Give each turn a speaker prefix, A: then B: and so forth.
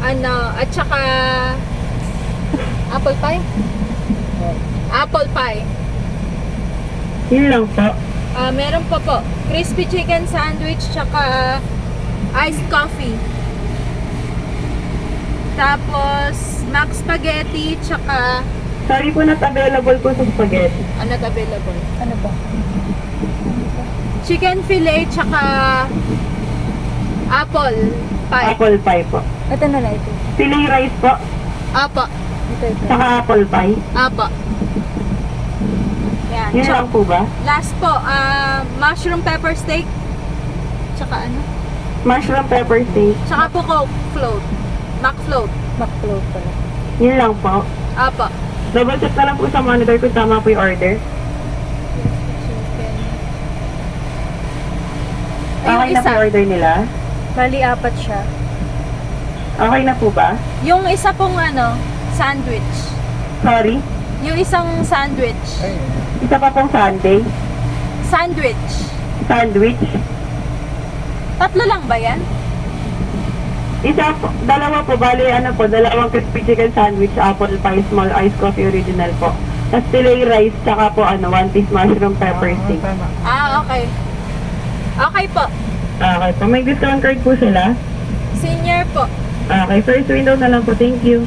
A: At saka apple pie. Apple pie.
B: Yun lang po.
A: Meron pa po. Crispy chicken sandwich, tsaka iced coffee. Tapos, mac spaghetti, tsaka
B: Sorry po, not available po sa spaghetti.
A: not available.
C: Ano ba?
A: Chicken fillet, tsaka apple pie.
B: Apple pie po.
C: Ito na lang ito.
B: Fillet rice po.
A: Apa.
C: Ito.
B: Saka apple pie.
A: Apa. Yan.
B: Yun lang po ba?
A: Last po, mushroom pepper steak. Tsaka ano?
B: Mushroom pepper steak.
A: Tsaka po coke float. Mac float.
C: McFloat pala.
B: Yun lang po.
A: Apa.
B: Double check na lang po sa monitor kung tama po yung order.
A: Ay, yung
B: Okay na po
A: isa.
B: yung order nila?
C: Bali, 4 siya.
B: Okay na po ba?
A: Yung isa pong sandwich.
B: Sorry?
A: Yung isang sandwich.
B: Isa pa pong Sunday.
A: Sandwich.
B: Sandwich.
A: Tatlo lang ba yan?
B: Isa po, dalawa po, bali dalawang crispy chicken sandwich, apple pie, small iced coffee original po. Tapos fillet rice, tsaka po 1 piece mushroom pepper steak.
A: Okay. Okay po.
B: Okay po, may discount card po sila.
A: Senior po.
B: Okay, first window na lang po, thank you.